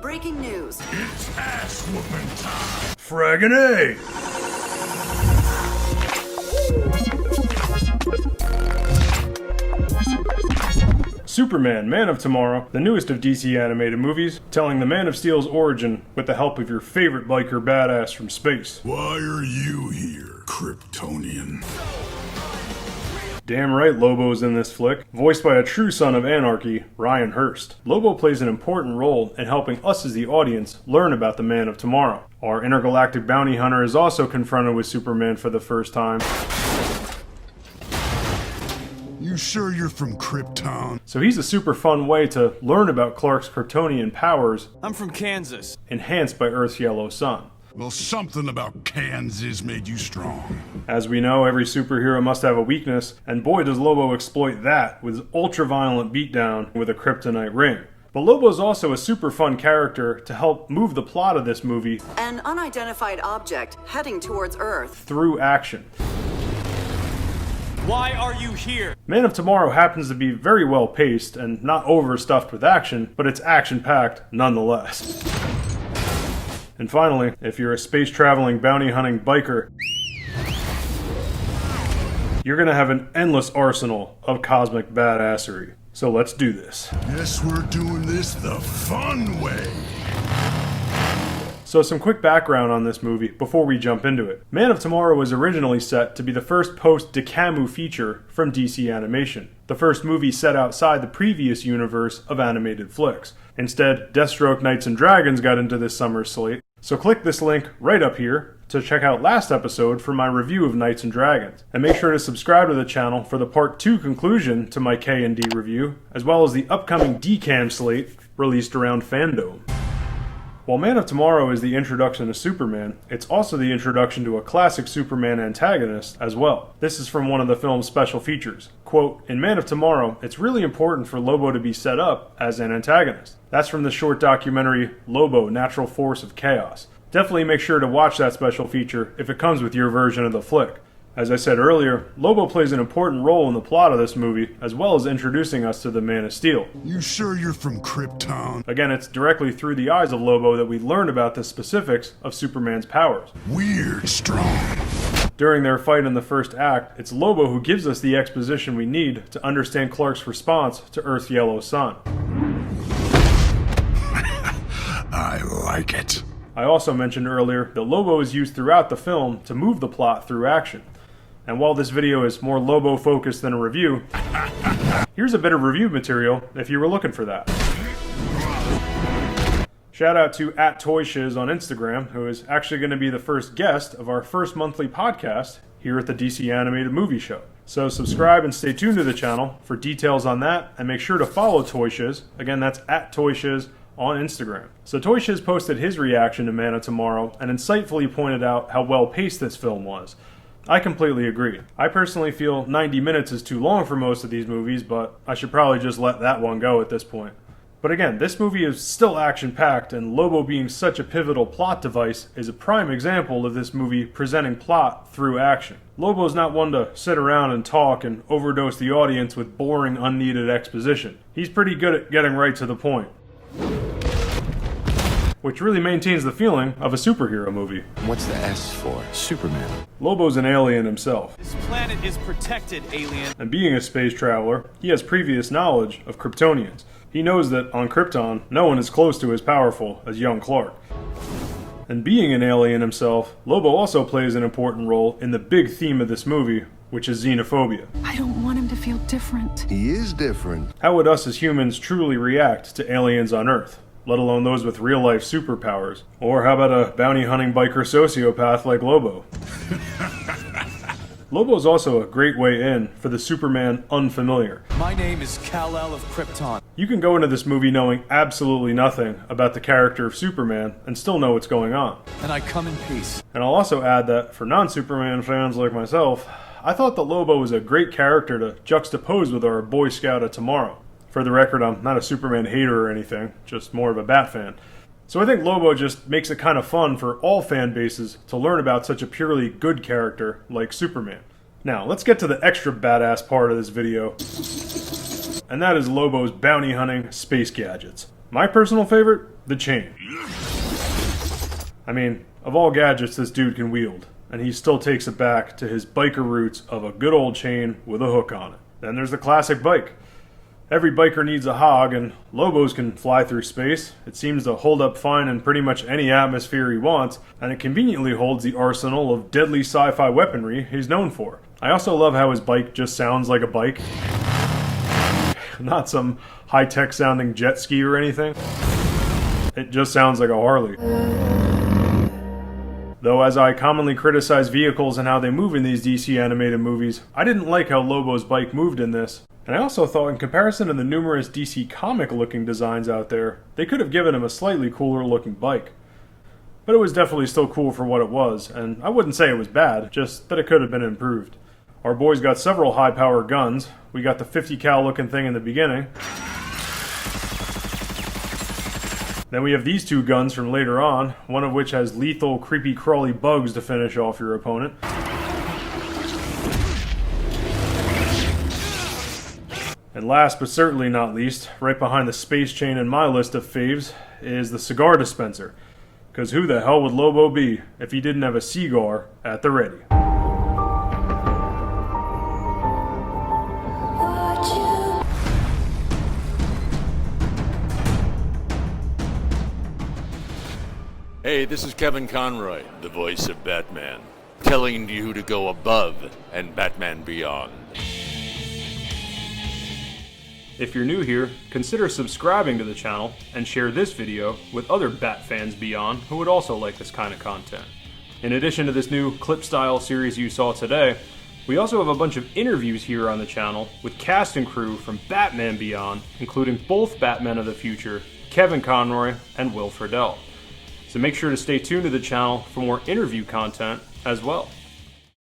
Breaking news. It's ass-whooping time! Fraggin' A! Superman, Man of Tomorrow, the newest of DC animated movies, telling the Man of Steel's origin with the help of your favorite biker badass from space. Why are you here, Kryptonian? Damn right Lobo's in this flick, voiced by a true son of anarchy, Ryan Hurst. Lobo plays an important role in helping us as the audience learn about the Man of Tomorrow. Our intergalactic bounty hunter is also confronted with Superman for the first time. You sure you're from Krypton? So he's a super fun way to learn about Clark's Kryptonian powers, I'm from Kansas. enhanced by Earth's yellow sun. Well, something about Kansas made you strong. As we know, every superhero must have a weakness, and boy does Lobo exploit that with his ultra-violent beatdown with a kryptonite ring. But Lobo's also a super fun character to help move the plot of this movie An unidentified object heading towards Earth. through action. Why are you here? Man of Tomorrow happens to be very well paced and not overstuffed with action, but it's action-packed nonetheless. And finally, if you're a space-traveling bounty-hunting biker, you're gonna have an endless arsenal of cosmic badassery. So let's do this. Guess we're doing this the fun way. So some quick background on this movie before we jump into it. Man of Tomorrow was originally set to be the first post-Decamu feature from DC Animation, the first movie set outside the previous universe of animated flicks. Instead, Deathstroke Knights and Dragons got into this summer's slate, so click this link right up here to check out last episode for my review of Knights and Dragons. And make sure to subscribe to the channel for the Part 2 conclusion to my K&D review, as well as the upcoming DCAM slate released around Fandom. While Man of Tomorrow is the introduction to Superman, it's also the introduction to a classic Superman antagonist as well. This is from one of the film's special features. Quote, in Man of Tomorrow, it's really important for Lobo to be set up as an antagonist. That's from the short documentary Lobo, Natural Force of Chaos. Definitely make sure to watch that special feature if it comes with your version of the flick. As I said earlier, Lobo plays an important role in the plot of this movie, as well as introducing us to the Man of Steel. You sure you're from Krypton? Again, it's directly through the eyes of Lobo that we learn about the specifics of Superman's powers. Weird strong. During their fight in the first act, it's Lobo who gives us the exposition we need to understand Clark's response to Earth's yellow sun. I like it. I also mentioned earlier that Lobo is used throughout the film to move the plot through action. And while this video is more Lobo focused than a review, here's a bit of review material if you were looking for that. Shout out to @ToyShiz on Instagram, who is actually going to be the first guest of our first monthly podcast here at the DC Animated Movie Show. So subscribe and stay tuned to the channel for details on that, and make sure to follow ToyShiz. Again, that's @ToyShiz on Instagram. So ToyShiz posted his reaction to Man of Tomorrow and insightfully pointed out how well paced this film was. I completely agree. I personally feel 90 minutes is too long for most of these movies, but I should probably just let that one go at this point. But again, this movie is still action-packed, and Lobo being such a pivotal plot device is a prime example of this movie presenting plot through action. Lobo's not one to sit around and talk and overdose the audience with boring, unneeded exposition. He's pretty good at getting right to the point, which really maintains the feeling of a superhero movie. What's the S for? Superman. Lobo's an alien himself, This planet is protected, alien. and being a space traveler, he has previous knowledge of Kryptonians. He knows that on Krypton, no one is close to as powerful as young Clark. And being an alien himself, Lobo also plays an important role in the big theme of this movie, which is xenophobia. I don't want him to feel different. He is different. How would us as humans truly react to aliens on Earth, let alone those with real-life superpowers? Or how about a bounty-hunting biker sociopath like Lobo? Lobo is also a great way in for the Superman unfamiliar. My name is Kal-El of Krypton. You can go into this movie knowing absolutely nothing about the character of Superman and still know what's going on. And I come in peace. And I'll also add that for non-Superman fans like myself, I thought that Lobo was a great character to juxtapose with our Boy Scout of Tomorrow. For the record, I'm not a Superman hater or anything, just more of a Bat fan. So I think Lobo just makes it kind of fun for all fan bases to learn about such a purely good character like Superman. Now, let's get to the extra badass part of this video, and that is Lobo's bounty hunting space gadgets. My personal favorite? The chain. I mean, of all gadgets this dude can wield, and he still takes it back to his biker roots of a good old chain with a hook on it. Then there's the classic bike. Every biker needs a hog, and Lobos can fly through space. It seems to hold up fine in pretty much any atmosphere he wants, and it conveniently holds the arsenal of deadly sci-fi weaponry he's known for. I also love how his bike just sounds like a bike. Not some high-tech sounding jet ski or anything. It just sounds like a Harley. Though as I commonly criticize vehicles and how they move in these DC animated movies, I didn't like how Lobo's bike moved in this. And I also thought in comparison to the numerous DC comic looking designs out there, they could have given him a slightly cooler looking bike. But it was definitely still cool for what it was, and I wouldn't say it was bad, just that it could have been improved. Our boy's got several high power guns. We got the 50 cal looking thing in the beginning. Then we have these two guns from later on, one of which has lethal creepy crawly bugs to finish off your opponent. And last but certainly not least, right behind the space chain in my list of faves, is the cigar dispenser. Cause who the hell would Lobo be if he didn't have a cigar at the ready? Hey, this is Kevin Conroy, the voice of Batman, telling you to go above and Batman Beyond. If you're new here, consider subscribing to the channel and share this video with other Bat fans beyond who would also like this kind of content. In addition to this new clip-style series you saw today, we also have a bunch of interviews here on the channel with cast and crew from Batman Beyond, including both Batmen of the future, Kevin Conroy and Will Friedle. So make sure to stay tuned to the channel for more interview content as well.